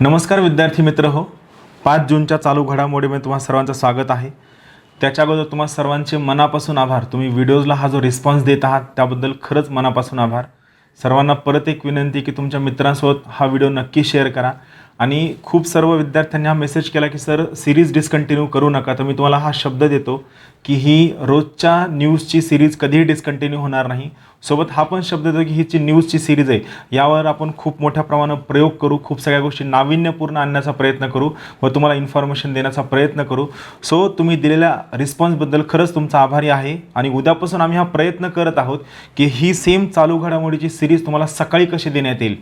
नमस्कार विद्यार्थी मित्र हो. 5 जूनच्या चालू घडामोडीमध्ये तुम्हा सर्वांचं स्वागत आहे. त्याच्या अगोदर तुम्हा सर्वांचे मनापासून आभार. तुम्ही व्हिडिओजला हा जो रिस्पॉन्स देत आहात त्याबद्दल खरंच मनापासून आभार. सर्वांना परत एक विनंती की तुमच्या मित्रांसोबत हा व्हिडिओ नक्की शेअर करा. आणि खूप सर्व विद्यार्थ्यांनी हा मेसेज केला की सर सिरीज डिस्कंटिन्यू करू नका. तर मी तुम्हाला हा शब्द देतो की ही रोजच्या न्यूजची सिरीज कधीही डिस्कंटिन्यू होणार नाही. सोबत हा पण शब्द देतो की ही जी न्यूजची सिरीज आहे यावर आपण खूप मोठ्या प्रमाणात प्रयोग करू, खूप सगळ्या गोष्टी नाविन्यपूर्ण आणण्याचा प्रयत्न करू व तुम्हाला इन्फॉर्मेशन देण्याचा प्रयत्न करू. सो तुम्ही दिलेल्या रिस्पॉन्सबद्दल खरंच तुमचा आभारी आहे. आणि उद्यापासून आम्ही हा प्रयत्न करत आहोत की ही सेम चालू घडामोडीची सिरीज तुम्हाला सकाळी कशी देण्यात येईल.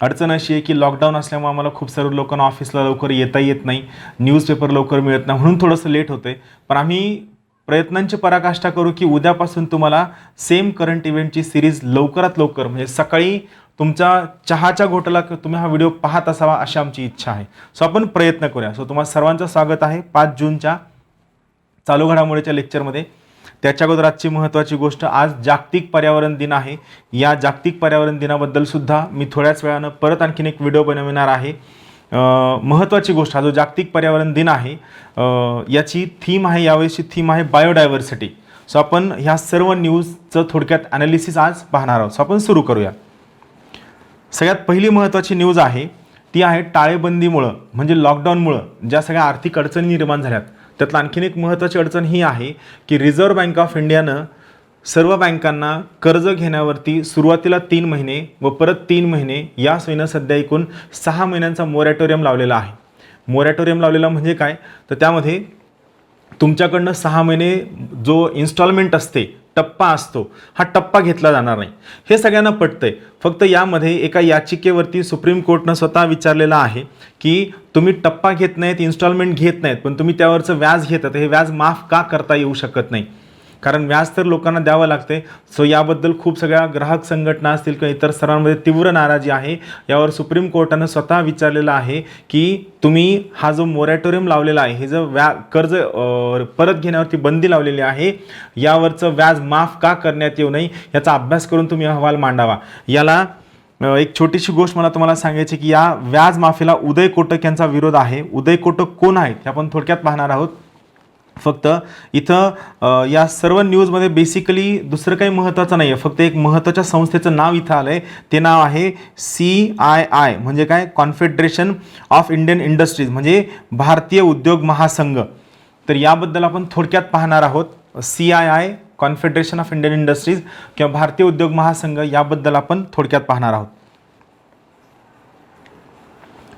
अडचण अशी आहे की लॉकडाऊन असल्यामुळे आम्हाला खूप सर्व लोकांना ऑफिसला लवकर येता येत नाही, न्यूजपेपर लवकर मिळत नाही, म्हणून थोडंसं लेट होतं आहे. पण आम्ही प्रयत्नांची पराकाष्ठा करू की उद्यापासून तुम्हाला सेम करंट इव्हेंटची सिरीज लवकरात लवकर म्हणजे सकाळी तुमच्या चहाच्या घोटाला तुम्ही हा व्हिडिओ पाहत असावा अशी आमची इच्छा आहे. सो आपण प्रयत्न करूया. सो तुम्हाला सर्वांचं स्वागत आहे 5 जूनच्या चालू घडामोडीच्या लेक्चरमध्ये. त्याच्या अगोदर आजची महत्त्वाची गोष्ट, आज जागतिक पर्यावरण दिन आहे. या जागतिक पर्यावरण दिनाबद्दल सुद्धा मी थोड्याच वेळानं परत आणखीन एक व्हिडिओ बनवणार आहे. महत्त्वाची गोष्ट, हा जो जागतिक पर्यावरण दिन आहे याची थीम आहे, यावेळीची थीम आहे बायोडायव्हर्सिटी. सो आपण ह्या सर्व न्यूजचं थोडक्यात ॲनालिसिस आज पाहणार आहोत. सो आपण सुरू करूया. सगळ्यात पहिली महत्त्वाची न्यूज आहे ती आहे टाळेबंदीमुळं म्हणजे लॉकडाऊनमुळं ज्या सगळ्या आर्थिक अडचणी निर्माण झाल्यात त्यातलं आणखीन एक महत्त्वाची अडचण ही आहे की रिझर्व्ह बँक ऑफ इंडियानं सर्व बँकांना कर्ज घेण्यावरती सुरुवातीला 3 महिने व परत 3 महिने या सोयीनं सध्या एकूण 6 महिन्यांचा मोरॅटोरियम लावलेला आहे. मोरॅटोरियम लावलेला म्हणजे काय, तर त्यामध्ये तुमच्याकडनं 6 महिने जो इन्स्टॉलमेंट असते, टप्पा असतो, हा टप्पा घेतला जाणार नाही. हे सगळ्यांना पटतंय. फक्त यामध्ये एका याचिकेवरती सुप्रीम कोर्टनं स्वतः विचारलेलं आहे की तुम्ही टप्पा घेत नाहीत, इन्स्टॉलमेंट घेत नाहीत, पण तुम्ही त्यावरचं व्याज घेतात, हे व्याज माफ का करता येऊ शकत नाही. कारण व्याज तर लोकांना द्यावं लागते. सो याबद्दल खूप सगळ्या ग्राहक संघटना असतील किंवा इतर सर्वांमध्ये तीव्र नाराजी आहे. यावर सुप्रीम कोर्टानं स्वतः विचारलेलं आहे की तुम्ही हा जो मोरॅटोरियम लावलेला आहे, हे जो कर्ज परत घेण्यावरती बंदी लावलेली आहे, यावरचं व्याज माफ का करण्यात येऊ नये याचा अभ्यास करून तुम्ही अहवाल मांडावा. याला एक छोटीशी गोष्ट मला तुम्हाला सांगायची की या व्याज माफीला उदय कोटक यांचा विरोध आहे. उदय कोटक कोण आहेत हे आपण थोडक्यात पाहणार आहोत. फक्त इथं या सर्व न्यूजमध्ये बेसिकली दुसरं काही महत्त्वाचं नाही आहे. फक्त एक महत्त्वाच्या संस्थेचं नाव इथं आलं आहे. ते नाव आहे CII म्हणजे काय, कॉन्फेडरेशन ऑफ इंडियन इंडस्ट्रीज म्हणजे भारतीय उद्योग महासंघ. तर याबद्दल आपण थोडक्यात पाहणार आहोत. CII confederation of Indian industries किंवा भारतीय उद्योग महासंघ याबद्दल आपण थोडक्यात पाहणार आहोत.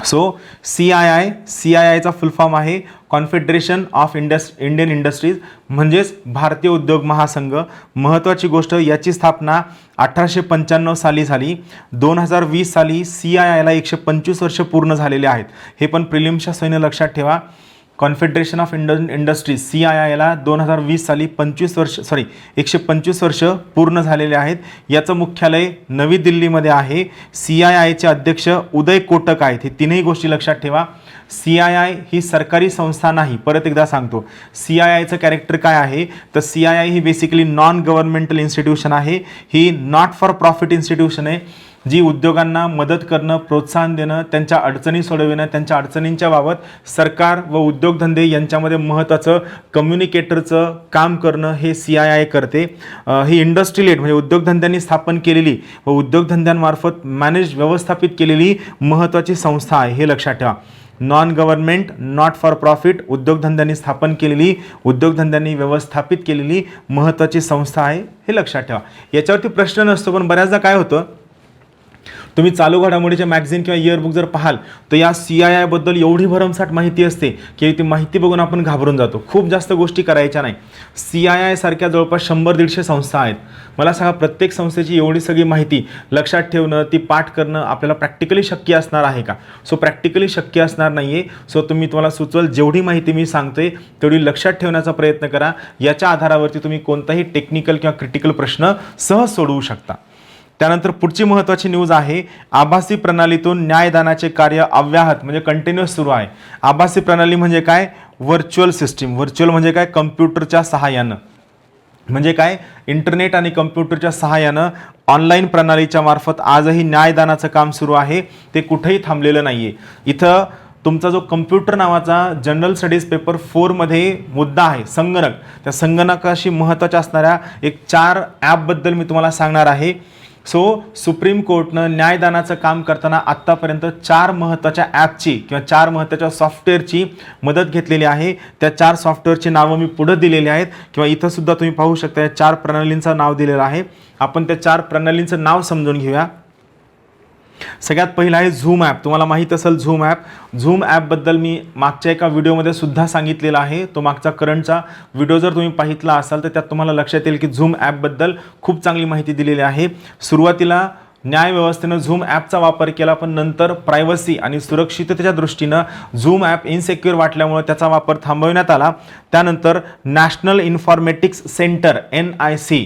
सो CIIचा फुल फॉर्म आहे कॉन्फेडरेशन ऑफ इंडियन इंडस्ट्रीज म्हणजेच भारतीय उद्योग महासंघ. महत्त्वाची गोष्ट, याची स्थापना 1895 साली झाली. 2020 साली CIIला 125 वर्ष पूर्ण झालेले आहेत. हे पण प्रिलिम्सच्या सोयीनं लक्षात ठेवा. कॉन्फेडरेशन ऑफ इंडियन इंडस्ट्रीज CIIला 2020 साली 125 वर्ष पूर्ण झालेले आहेत. याचं मुख्यालय नवी दिल्लीमध्ये आहे. CIIचे अध्यक्ष उदय कोटक आहेत. हे तीनही गोष्टी लक्षात ठेवा. CII ही सरकारी संस्था नाही. परत एकदा सांगतो, CIIचं कॅरेक्टर काय आहे, तर CII ही बेसिकली नॉन गव्हर्नमेंटल इन्स्टिट्यूशन आहे. ही नॉट फॉर प्रॉफिट इन्स्टिट्यूशन आहे जी उद्योगांना मदत करणं, प्रोत्साहन देणं, त्यांच्या अडचणी सोडविणं, त्यांच्या अडचणींच्या बाबत सरकार व उद्योगधंदे यांच्यामध्ये महत्त्वाचं कम्युनिकेटरचं काम करणं हे CII करते. ही इंडस्ट्री लेड म्हणजे उद्योगधंद्यांनी स्थापन केलेली व उद्योगधंद्यांमार्फत मॅनेज व्यवस्थापित केलेली महत्त्वाची संस्था आहे. हे लक्षात ठेवा. Non government, not for profit, उद्योगधंद्यांनी स्थापन केलेली, उद्योगधंद्यांनी व्यवस्थापित केलेली महत्त्वाची संस्था आहे. हे लक्षात ठेवा. याच्यावरती प्रश्न नसतो, पण बऱ्याचदा काय होतं, तुम्ही चालू घडामोडीचे मॅगझिन किंवा इयरबुक जर पाहाल तर या CII बद्दल एवढी भरमसाठ माहिती असते की ती माहिती बघून आपण घाबरून जातो. खूप जास्त गोष्टी करायच्या नाही. CII सारख्या जवळपास 100-150 संस्था आहेत. मला सांगा, प्रत्येक संस्थेची एवढी सगळी माहिती लक्षात ठेवणं, ती पाठ करणं आपल्याला प्रॅक्टिकली शक्य असणार आहे का? सो प्रॅक्टिकली शक्य असणार नाही आहे. सो तुम्हाला सुचवेल जेवढी माहिती मी सांगतोय तेवढी लक्षात ठेवण्याचा प्रयत्न करा. याच्या आधारावरती तुम्ही कोणताही टेक्निकल किंवा क्रिटिकल प्रश्न सहज सोडवू शकता. त्यानंतर पुढची महत्त्वाची न्यूज आहे, आभासी प्रणालीतून न्यायदानाचे कार्य अव्याहत म्हणजे कंटिन्युअस सुरू आहे. आभासी प्रणाली म्हणजे काय, व्हर्च्युअल सिस्टीम. व्हर्च्युअल म्हणजे काय, कम्प्युटरच्या सहाय्यानं. म्हणजे काय, इंटरनेट आणि कम्प्युटरच्या सहाय्यानं ऑनलाईन प्रणालीच्या मार्फत आजही न्यायदानाचं काम सुरू आहे, ते कुठेही थांबलेलं नाही आहे. इथं तुमचा जो कम्प्युटर नावाचा जनरल स्टडीज पेपर 4मध्ये मुद्दा आहे संगणक, त्या संगणकाशी महत्त्वाच्या असणाऱ्या एक 4 ॲपबद्दल मी तुम्हाला सांगणार आहे. सो सुप्रीम कोर्टनं न्यायदानाचं काम करताना आत्तापर्यंत 4 महत्त्वाच्या ॲपची किंवा 4 महत्त्वाच्या सॉफ्टवेअरची मदत घेतलेली आहे. त्या 4 सॉफ्टवेअरची नावं मी पुढं दिलेली आहेत किंवा इथं सुद्धा तुम्ही पाहू शकता या 4 प्रणालींचं नाव दिलेलं आहे. आपण त्या 4 प्रणालींचं नाव समजून घेऊया. सगळ्यात पहिला आहे झूम ॲप. तुम्हाला माहीत असेल झूम ॲप. झूम ॲपबद्दल मी मागच्या एका व्हिडिओमध्ये सुद्धा सांगितलेला आहे. तो मागचा करंटचा व्हिडिओ जर तुम्ही पाहितला असाल तर त्यात तुम्हाला लक्षात येईल की झूम ॲपबद्दल खूप चांगली माहिती दिलेली आहे. सुरुवातीला न्यायव्यवस्थेनं झूम ॲपचा वापर केला, पण नंतर प्रायव्हसी आणि सुरक्षिततेच्या दृष्टीनं झूम ॲप इनसेक्युअर वाटल्यामुळे त्याचा वापर थांबवण्यात आला. त्यानंतर national informatics centre NIC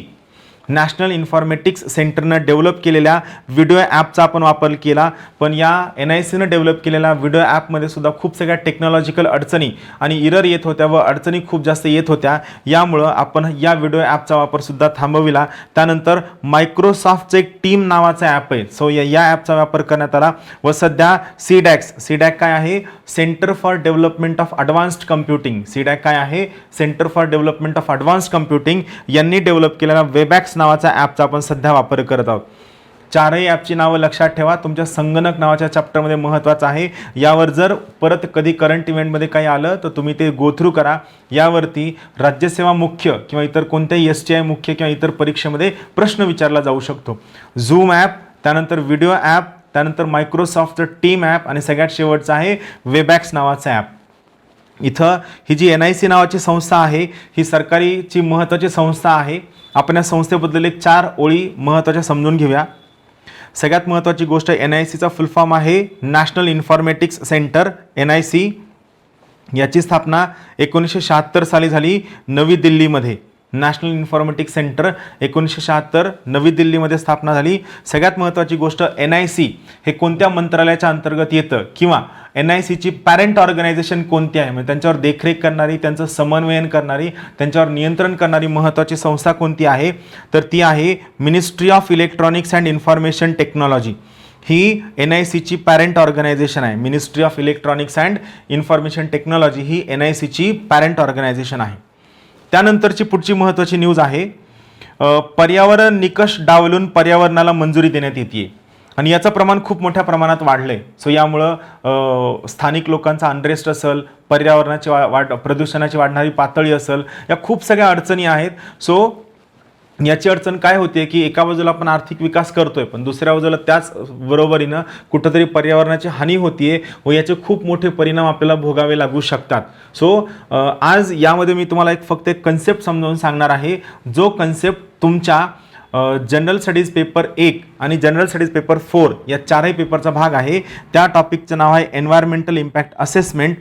national informatics सेंटरनं डेव्हलप केलेल्या व्हिडिओ ॲपचा आपण वापर केला. पण या NICनं डेव्हलप केलेल्या व्हिडिओ ॲपमध्ये सुद्धा खूप सगळ्या टेक्नॉलॉजिकल अडचणी आणि इरर येत होत्या व अडचणी खूप जास्त येत होत्या. यामुळं आपण या व्हिडिओ ॲपचा वापरसुद्धा थांबविला. त्यानंतर मायक्रोसॉफ्टचं एक टीम नावाचं ॲप आहे. सो या ॲपचा वापर करण्यात आला व सध्या CDAC काय आहे, centre for development of advanced computing. CDAC काय आहे, centre for development of advanced computing यांनी डेव्हलप केलेला वेबॅक्स नावाचा ॲपचा आपण सध्या वापर करत आहोत. 4ही ॲपची नावं लक्षात ठेवा. तुमच्या संगणक नावाच्या चॅप्टरमध्ये महत्त्वाचं आहे. यावर जर परत कधी करंट इव्हेंटमध्ये काही आलं तर तुम्ही ते गो थ्रू करा. यावरती राज्यसेवा मुख्य किंवा इतर कोणत्याही STI मुख्य किंवा इतर परीक्षेमध्ये प्रश्न विचारला जाऊ शकतो. झूम ॲप, त्यानंतर व्हिडिओ ॲप, त्यानंतर मायक्रोसॉफ्टचं टीम ॲप आणि सगळ्यात शेवटचं आहे वेबॅक्स नावाचं ॲप. इथं ही जी NIC नावाची संस्था आहे ही सरकारीची महत्त्वाची संस्था आहे. आपण या संस्थेबद्दल एक 4 ओळी महत्त्वाच्या समजून घेऊया. सगळ्यात महत्त्वाची गोष्ट NICचा फुल फॉर्म आहे नॅशनल इन्फॉर्मेटिक्स सेंटर NIC. याची स्थापना 1976 साली झाली नवी दिल्लीमध्ये. नॅशनल इन्फॉर्मेटिक्स सेंटर 1976 नवी दिल्लीमध्ये स्थापना झाली. सगळ्यात महत्त्वाची गोष्ट NIC हे कोणत्या मंत्रालयाच्या अंतर्गत येतं किंवा NICची पॅरेंट ऑर्गनायझेशन कोणती आहे, म्हणजे त्यांच्यावर देखरेख करणारी, त्यांचं समन्वयन करणारी, त्यांच्यावर नियंत्रण करणारी महत्त्वाची संस्था कोणती आहे, तर ती आहे ministry of electronics and information technology. ही NICची पॅरेंट ऑर्गनायझेशन आहे. Ministry of electronics and information technology ही NICची पॅरेंट ऑर्गनायझेशन आहे. त्यानंतरची पुढची महत्त्वाची न्यूज आहे, पर्यावरण निकष डावलून पर्यावरणाला मंजुरी देण्यात येते आणि याचं प्रमाण खूप मोठ्या प्रमाणात वाढलं आहे. सो यामुळं स्थानिक लोकांचा अनरेस्ट असेल, पर्यावरणाची प्रदूषणाची वाढणारी पातळी असेल, या खूप सगळ्या अडचणी आहेत. सो याची अडचण काय होते की एका बाजूला आपण आर्थिक विकास करतोय, पण दुसऱ्या बाजूला त्याच बरोबरीनं कुठंतरी पर्यावरणाची हानी होतीये व याचे खूप मोठे परिणाम आपल्याला भोगावे लागू शकतात. सो आज यामध्ये मी तुम्हाला फक्त एक कन्सेप्ट समजावून सांगणार आहे, जो कन्सेप्ट तुमच्या जनरल स्टडीज पेपर 1 आणि जनरल स्टडीज पेपर 4 या 4ही पेपरचा भाग आहे. त्या टॉपिकचं नाव आहे एन्व्हायरमेंटल इम्पॅक्ट असेसमेंट.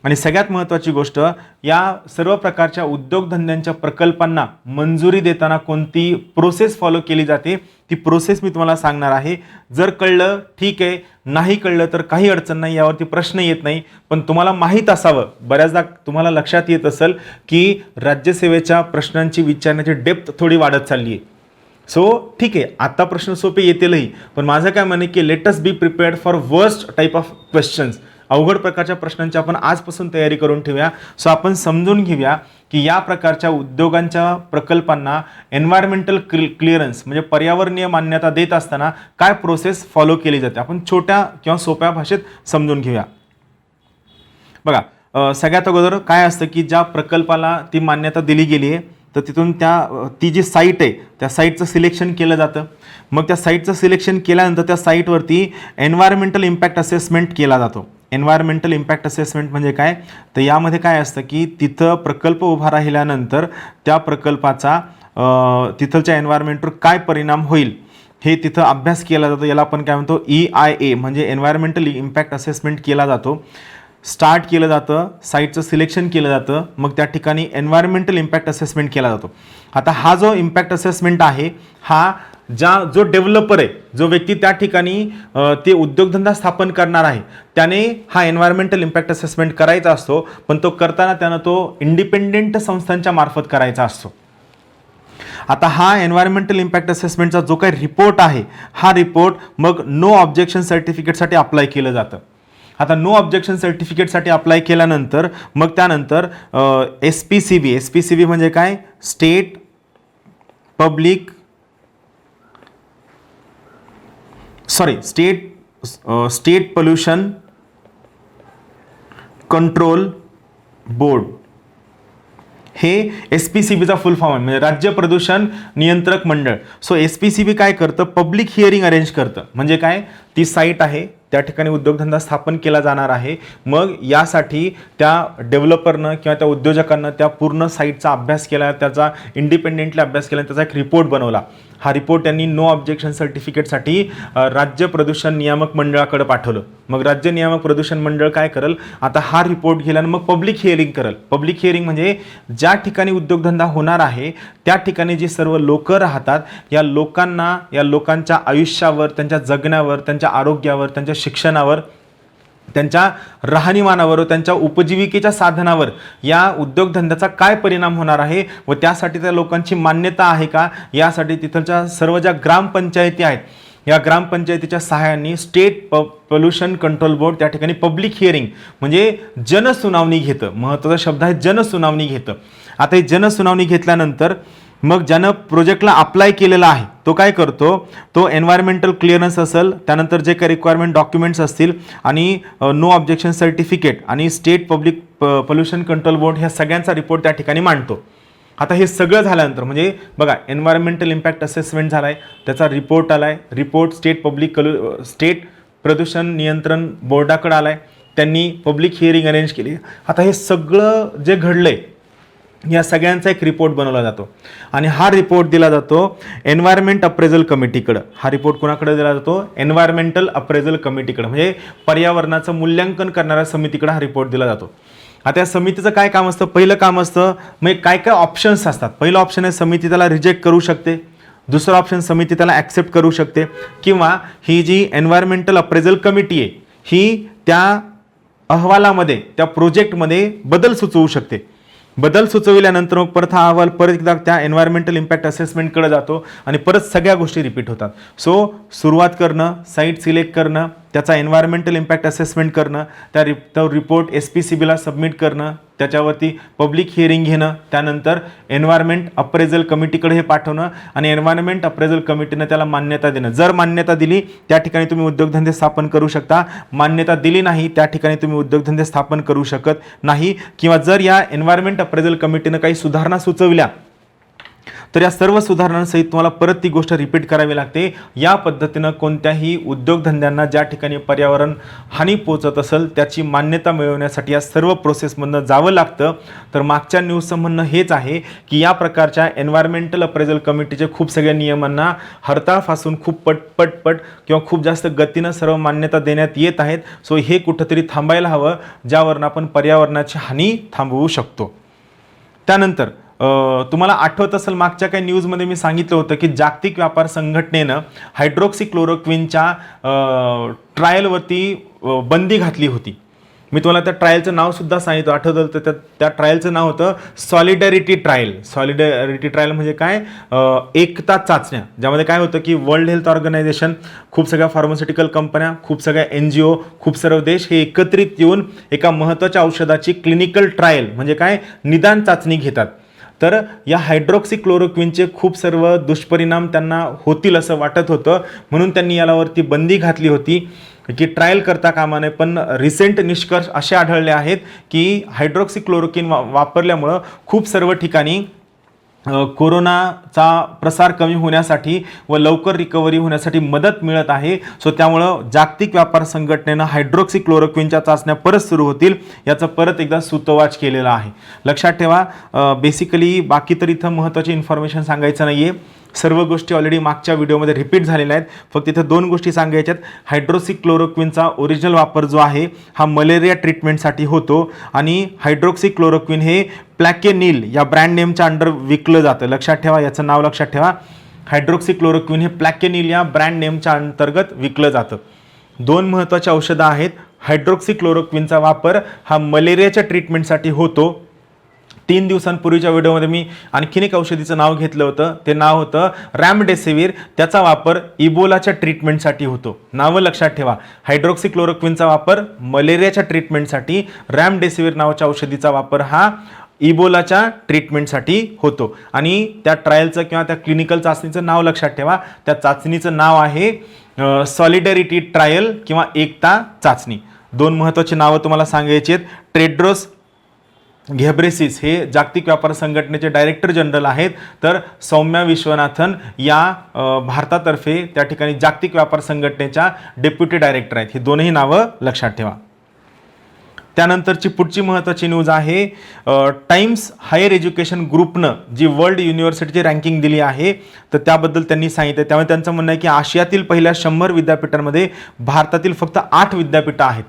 आणि सगळ्यात महत्त्वाची गोष्ट, या सर्व प्रकारच्या उद्योगधंद्यांच्या प्रकल्पांना मंजुरी देताना कोणती प्रोसेस फॉलो केली जाते ती प्रोसेस मी तुम्हाला सांगणार आहे. जर कळलं ठीक आहे, नाही कळलं तर काही अडचण नाही, यावरती प्रश्न येत नाही. पण तुम्हाला माहीत असावं, बऱ्याचदा तुम्हाला लक्षात येत असेल की राज्यसेवेच्या प्रश्नांची विचारण्याची डेप्थ थोडी वाढत चालली आहे. सो ठीक आहे, आता प्रश्न सोपे येतीलही, पण माझं काय म्हणणं आहे की let us B prepared for worst type of questions. अवघड प्रकारच्या प्रश्नांची आपण आजपासून तयारी करून ठेवूया. सो आपण समजून घेऊया की या प्रकारच्या उद्योगांच्या प्रकल्पांना एन्व्हायरमेंटल क्लिअरन्स म्हणजे पर्यावरणीय मान्यता देत असताना काय प्रोसेस फॉलो केली जाते, आपण छोट्या किंवा सोप्या भाषेत समजून घेऊया. बघा, सगळ्यात अगोदर काय असतं की ज्या प्रकल्पाला ती मान्यता दिली गेली आहे तर तिथून ती जी साईट आहे त्या साईटचं सिलेक्शन केलं जातं. मग त्या साईटचं सिलेक्शन केल्यानंतर त्या साईटवरती एन्व्हायरमेंटल इम्पॅक्ट असेसमेंट केला जातो. एन्व्हायरमेंटल इम्पॅक्ट असेसमेंट म्हणजे काय, तर यामध्ये काय असतं की तिथं प्रकल्प उभा राहिल्यानंतर त्या प्रकल्पाचा तिथलच्या एन्व्हायरमेंटवर काय परिणाम होईल हे तिथं अभ्यास केला जातो. याला आपण काय म्हणतो EIA म्हणजे एन्व्हायरमेंटल इम्पॅक्ट असेसमेंट केला जातो. स्टार्ट केलं जातं, साईटचं सिलेक्शन केलं जातं, मग त्या ठिकाणी एन्व्हायरमेंटल इम्पॅक्ट असेसमेंट केला जातो. आता हा जो इम्पॅक्ट असेसमेंट आहे हा जो डेव्हलपर आहे, जो व्यक्ती त्या ठिकाणी ते उद्योगधंदा स्थापन करणार आहे, त्याने हा एन्व्हायरमेंटल इम्पॅक्ट असेसमेंट करायचा असतो. पण तो करताना त्यानं तो इंडिपेंडेंट संस्थांच्या मार्फत करायचा असतो. आता हा एन्व्हायरमेंटल इम्पॅक्ट असेसमेंटचा जो काही रिपोर्ट आहे, हा रिपोर्ट मग नो ऑब्जेक्शन सर्टिफिकेटसाठी अप्लाय केलं जातं. आता नो ऑब्जेक्शन सर्टिफिकेटसाठी अप्लाय केल्यानंतर मग त्यानंतर SPCB म्हणजे काय, स्टेट पोल्युशन कंट्रोल बोर्ड, हे SPCBचा फुल फॉर्म आहे, म्हणजे राज्य प्रदूषण नियंत्रक मंडळ. सो SPCB काय करतं, पब्लिक हिअरिंग अरेंज करतं. म्हणजे काय, ती साईट आहे, त्या ठिकाणी उद्योगधंदा स्थापन केला जाणार आहे. मग यासाठी त्या डेव्हलपरनं किंवा त्या उद्योजकांना त्या पूर्ण साईटचा अभ्यास केला, त्याचा इंडिपेंडेंटली अभ्यास केला, त्याचा एक रिपोर्ट बनवला. हा रिपोर्ट त्यांनी नो ऑब्जेक्शन सर्टिफिकेटसाठी राज्य प्रदूषण नियामक मंडळाकडे पाठवलं. मग राज्य नियामक प्रदूषण मंडळ काय करेल, आता हा रिपोर्ट गेल्यानं मग पब्लिक हिअरिंग करेल. पब्लिक हिअरिंग म्हणजे ज्या ठिकाणी उद्योगधंदा होणार आहे त्या ठिकाणी जी सर्व लोक राहतात, या लोकांना, या लोकांच्या आयुष्यावर, त्यांच्या जगण्यावर, त्यांच्या आरोग्यावर, त्यांच्या शिक्षणावर, त्यांच्या राहणीमानावर, त्यांच्या उपजीविकेच्या साधनावर या उद्योगधंद्याचा काय परिणाम होणार आहे व त्यासाठी त्या लोकांची मान्यता आहे का, यासाठी तिथलच्या सर्व ज्या ग्रामपंचायती आहेत, या ग्रामपंचायतीच्या सहाय्याने स्टेट पोल्युशन कंट्रोल बोर्ड त्या ठिकाणी पब्लिक हिअरिंग म्हणजे जनसुनावणी घेतं. महत्त्वाचा शब्द आहे जनसुनावणी घेतं. आता ही जनसुनावणी घेतल्यानंतर मग ज्यानं प्रोजेक्टला अप्लाय केलेला आहे तो काय करतो, तो एन्व्हायरमेंटल क्लिअरन्स असेल, त्यानंतर जे काही रिक्वायरमेंट डॉक्युमेंट्स असतील आणि नो ऑब्जेक्शन सर्टिफिकेट आणि state public pollution control board ह्या सगळ्यांचा रिपोर्ट त्या ठिकाणी मांडतो. आता हे सगळं झाल्यानंतर म्हणजे बघा, एन्व्हायरमेंटल इम्पॅक्ट असेसमेंट झाला आहे, त्याचा रिपोर्ट आला आहे, रिपोर्ट स्टेट प्रदूषण नियंत्रण बोर्डाकडे आला आहे, त्यांनी पब्लिक हिअरिंग अरेंज केली. आता हे सगळं जे घडलं आहे या सगळ्यांचा एक रिपोर्ट बनवला जातो आणि हा रिपोर्ट दिला जातो एन्व्हायरमेंट अप्रेझल कमिटीकडं. हा रिपोर्ट कोणाकडे दिला जातो, एन्व्हायरमेंटल अप्रेझल कमिटीकडे, म्हणजे पर्यावरणाचं मूल्यांकन करणाऱ्या समितीकडे हा रिपोर्ट दिला जातो. आता या समितीचं काय काम असतं, पहिलं काम असतं मग काय काय ऑप्शन्स असतात. पहिलं ऑप्शन आहे समिती त्याला रिजेक्ट करू शकते, दुसरं ऑप्शन समिती त्याला ॲक्सेप्ट करू शकते, किंवा ही जी एन्व्हायरमेंटल अप्रेझल कमिटी आहे ही त्या अहवालामध्ये, त्या प्रोजेक्टमध्ये बदल सुचवू शकते. बदल सुचविल्यानंतर मग परत हा अहवाल परत एकदा त्या एन्व्हायरमेंटल इम्पॅक्ट असेसमेंटकडे जातो आणि परत सगळ्या गोष्टी रिपीट होतात. सो सुरुवात करणं, साईट सिलेक्ट करणं, त्याचा एन्व्हायरमेंटल इम्पॅक्ट असेसमेंट करणं, तो रिपोर्ट SPCBला सबमिट करणं, त्याच्यावरती पब्लिक हिअरिंग घेणं, त्यानंतर एन्व्हायरमेंट अप्रेझल कमिटीकडे हे पाठवणं आणि एन्व्हायरमेंट अप्रेझल कमिटीनं त्याला मान्यता देणं. जर मान्यता दिली त्या ठिकाणी तुम्ही उद्योगधंदे स्थापन करू शकता, मान्यता दिली नाही त्या ठिकाणी तुम्ही उद्योगधंदे स्थापन करू शकत नाही. किंवा जर या एन्व्हायरमेंट अप्रेझल कमिटीनं काही सुधारणा सुचवल्या तर या सर्व सुधारणांसहित तुम्हाला परत ती गोष्ट रिपीट करावी लागते. या पद्धतीनं कोणत्याही उद्योगधंद्यांना ज्या ठिकाणी पर्यावरण हानी पोहोचत असेल त्याची मान्यता मिळवण्यासाठी या सर्व प्रोसेसमधनं जावं लागतं. तर मागच्या न्यूजचं म्हणणं हेच आहे की या प्रकारच्या एन्व्हायरमेंटल अप्रेझल कमिटीचे खूप सगळ्या नियमांना हरताळ फासून खूप पटपट किंवा खूप जास्त गतीनं सर्व मान्यता देण्यात येत आहेत. सो हे कुठंतरी थांबायला हवं, ज्यावरून आपण पर्यावरणाची हानी थांबवू शकतो. त्यानंतर तुम्हाला आठवत असेल मागच्या काही न्यूजमध्ये मी सांगितलं होतं की जागतिक व्यापार संघटनेनं हायड्रोक्सीक्लोरोक्विनच्या ट्रायलवरती बंदी घातली होती. मी तुम्हाला त्या ट्रायलचं नावसुद्धा सांगितलं, आठवतं तर त्या ट्रायलचं नाव होतं सॉलिडॅरिटी ट्रायल. सॉलिडॅरिटी ट्रायल म्हणजे काय, एकता चाचण्या, ज्यामध्ये काय होतं की वर्ल्ड हेल्थ ऑर्गनायझेशन, खूप सगळ्या फार्मास्युटिकल कंपन्या, खूप सगळ्या NGO, खूप सर्व देश हे एकत्रित येऊन एका महत्त्वाच्या औषधाची क्लिनिकल ट्रायल म्हणजे काय, निदान चाचणी घेतात. तर या हायड्रोक्सीक्लोरोक्विनचे खूप सर्व दुष्परिणाम त्यांना होतील असं वाटत होतं, म्हणून त्यांनी यालावरती बंदी घातली होती की ट्रायल करता कामा नये. पण रिसेंट निष्कर्ष असे आढळले आहेत की हायड्रोक्सीक्लोरोक्विन वापरल्यामुळं खूप सर्व ठिकाणी कोरोनाचा प्रसार कमी होण्यासाठी व लवकर रिकव्हरी होण्यासाठी मदत मिळत आहे. सो त्यामुळं जागतिक व्यापार संघटनेनं हायड्रोक्सीक्लोरोक्विनच्या चाचण्या परत सुरू होतील याचं परत एकदा सूतोवाच केलेला आहे. लक्षात ठेवा, बेसिकली बाकी तर इथं महत्त्वाची इन्फॉर्मेशन सांगायचं नाही आहे, सर्व गोष्टी ऑलरेडी मागच्या व्हिडिओमध्ये रिपीट झालेल्या आहेत. फक्त इथं दोन गोष्टी सांगायच्यात. हायड्रोक्सीक्लोरोक्विनचा ओरिजिनल वापर जो आहे हा मलेरिया ट्रीटमेंटसाठी होतो आणि हायड्रोक्सीक्लोरोक्विन हे प्लॅकेनिल या ब्रँड नेमच्या अंडर विकलं जातं. लक्षात ठेवा, याचं नाव लक्षात ठेवा. हायड्रोक्सीक्लोरोक्विन हे प्लॅकेनिल या ब्रँड नेमच्या अंतर्गत विकलं जातं. दोन महत्त्वाची औषधं आहेत. हायड्रोक्सीक्लोरोक्विनचा वापर हा मलेरियाच्या ट्रीटमेंटसाठी होतो, 3 दिवसांपूर्वीच्या व्हिडिओमध्ये मी आणखीन एक औषधीचं नाव घेतलं होतं. ते नाव होतं रॅमडेसिवीर. त्याचा वापर इबोलाच्या ट्रीटमेंटसाठी होतो. नावं लक्षात ठेवा. हायड्रोक्सिक्लोरोक्विनचा वापर मलेरियाच्या ट्रीटमेंटसाठी, रॅमडेसिवीर नावाच्या औषधीचा वापर हा इबोलाच्या ट्रीटमेंटसाठी होतो. आणि त्या ट्रायलचं किंवा त्या क्लिनिकल चाचणीचं नाव लक्षात ठेवा. त्या चाचणीचं नाव आहे सॉलिडॅरिटी ट्रायल किंवा एकता चाचणी. 2 महत्त्वाची नावं तुम्हाला सांगायची आहेत. टेड्रोस घेब्रेसिस हे जागतिक व्यापार संघटनेचे डायरेक्टर जनरल आहेत, तर सौम्या विश्वनाथन या भारतातर्फे त्या ठिकाणी जागतिक व्यापार संघटनेच्या डेप्युटी डायरेक्टर आहेत. ही दोनही नावं लक्षात ठेवा. त्यानंतरची पुढची महत्त्वाची न्यूज आहे टाइम्स हायर एज्युकेशन ग्रुपनं जी वर्ल्ड युनिव्हर्सिटीची रँकिंग दिली आहे तर त्याबद्दल त्यांनी सांगितलं. त्यामुळे त्यांचं म्हणणं आहे की आशियातील पहिल्या 100 विद्यापीठांमध्ये भारतातील फक्त 8 विद्यापीठं आहेत.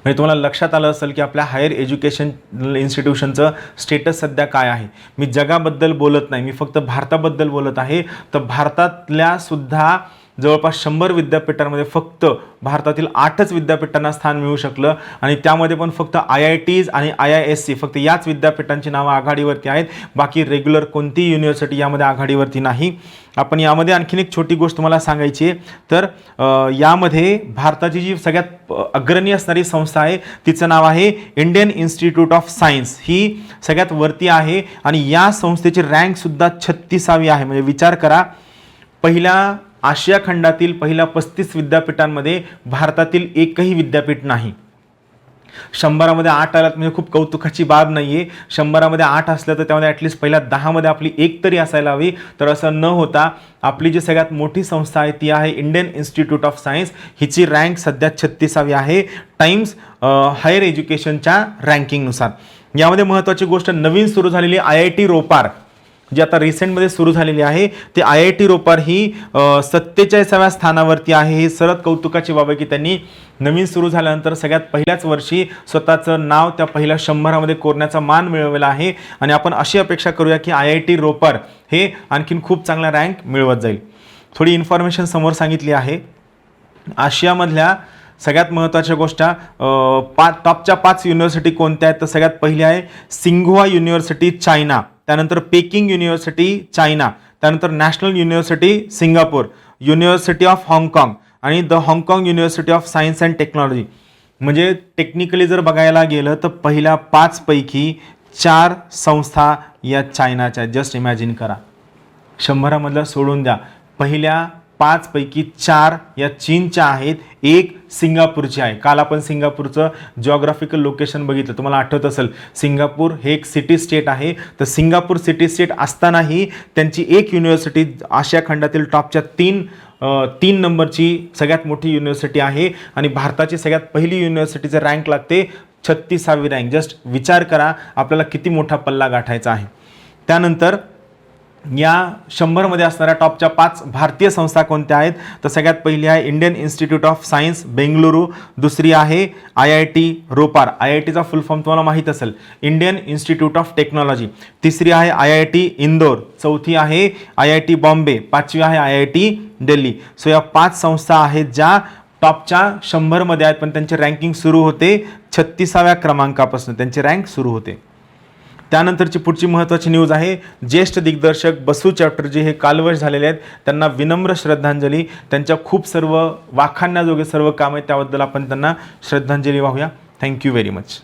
म्हणजे तुम्हाला लक्षात आलं असेल की आपल्या हायर एज्युकेशन इन्स्टिट्यूशनचं स्टेटस सध्या काय आहे. मी जगाबद्दल बोलत नाही, मी फक्त भारताबद्दल बोलत आहे. तर भारतातल्या सुद्धा जवळपास 100 विद्यापीठांमध्ये फक्त भारतातील 8च विद्यापीठांना स्थान मिळू शकलं आणि त्यामध्ये पण फक्त IITs आणि IISc फक्त याच विद्यापीठांची नावं आघाडीवरती आहेत. बाकी रेग्युलर कोणतीही युनिव्हर्सिटी यामध्ये आघाडीवरती नाही. आपण यामध्ये आणखीन एक छोटी गोष्ट तुम्हाला सांगायची आहे. तर यामध्ये भारताची जी सगळ्यात अग्रणी असणारी संस्था आहे तिचं नाव आहे इंडियन इन्स्टिट्यूट ऑफ सायन्स. ही सगळ्यात वरती आहे आणि या संस्थेची रँकसुद्धा 36वी आहे. म्हणजे विचार करा, पहिल्या आशिया खंडातील पहिल्या 35 विद्यापीठांमध्ये भारतातील एकही विद्यापीठ नाही. 100मध्ये 8 आलात म्हणजे खूप कौतुकाची बाब नाही आहे. 100मध्ये 8 असलं तर त्यामध्ये ॲटलिस्ट पहिल्या 10मध्ये आपली एक तरी असायला हवी. तर असं न होता आपली जी सगळ्यात मोठी संस्था आहे ती आहे इंडियन इन्स्टिट्यूट ऑफ सायन्स. हिची रँक सध्या 36वी आहे टाइम्स हायर एज्युकेशनच्या रँकिंगनुसार. यामध्ये महत्त्वाची गोष्ट, नवीन सुरू झालेली IIT रोपार जी आता रिसेंटमध्ये सुरू झालेली आहे ते IIT रोपार ही 47व्या स्थानावरती आहे. ही सरळ कौतुकाची बाब आहे की त्यांनी नवीन सुरू झाल्यानंतर सगळ्यात पहिल्याच वर्षी स्वतःचं नाव त्या पहिल्या 100मध्ये कोरण्याचा मान मिळवलेला आहे. आणि आपण अशी अपेक्षा करूया की IIT रोपार हे आणखीन खूप चांगला रँक मिळवत जाईल. थोडी इन्फॉर्मेशन समोर सांगितली आहे. आशियामधल्या सगळ्यात महत्त्वाच्या गोष्टी टॉपच्या 5 युनिव्हर्सिटी कोणत्या आहेत तर सगळ्यात पहिली आहे सिंघुआ युनिव्हर्सिटी चायना, त्यानंतर पेकिंग युनिव्हर्सिटी चायना, त्यानंतर national university Singapore, university of हाँगकाँग आणि द हाँगकाँग university of science and technology. म्हणजे टेक्निकली जर बघायला गेलं तर पहिल्या 5 पैकी 4 संस्था या चायनाच्या. जस्ट इमॅजिन करा, 100मधलं सोडून द्या, पहिल्या 5 पैकी 4 या चीनच्या आहेत, एक सिंगापूरची आहे. काल आपण सिंगापूरचं जॉग्राफिकल लोकेशन बघितलं, तुम्हाला आठवत असेल सिंगापूर हे एक सिटी स्टेट आहे. तर सिंगापूर सिटी स्टेट असतानाही त्यांची एक युनिव्हर्सिटी आशिया खंडातील टॉपच्या 3 नंबरची सगळ्यात मोठी युनिव्हर्सिटी आहे आणि भारताची सगळ्यात पहिली युनिव्हर्सिटीचं रँक लागते 36वी रँक. जस्ट विचार करा आपल्याला किती मोठा पल्ला गाठायचा आहे. त्यानंतर या 100मध्ये असणाऱ्या टॉपच्या 5 भारतीय संस्था कोणत्या आहेत तर सगळ्यात पहिली आहे Indian institute of science Bengaluru, दुसरी आहे IIT रोपार, IITचा फुल फॉर्म तुम्हाला माहीत असेल इंडियन इन्स्टिट्यूट ऑफ टेक्नॉलॉजी, तिसरी आहे IIT इंदोर, चौथी आहे IIT बॉम्बे, 5वी आहे IIT दिल्ली. सो या 5 संस्था आहेत ज्या टॉपच्या 100मध्ये आहेत पण त्यांचे रँकिंग सुरू होते 36व्या क्रमांकापासून त्यांची रँक सुरू होते. त्यानंतरची पुढची महत्त्वाची न्यूज आहे ज्येष्ठ दिग्दर्शक बसू चॅटर्जी हे कालवश झालेले आहेत. त्यांना विनम्र श्रद्धांजली. त्यांच्या खूप सर्व वाखाणण्याजोगे सर्व काम आहे त्याबद्दल आपण त्यांना श्रद्धांजली वाहूया. Thank you very much.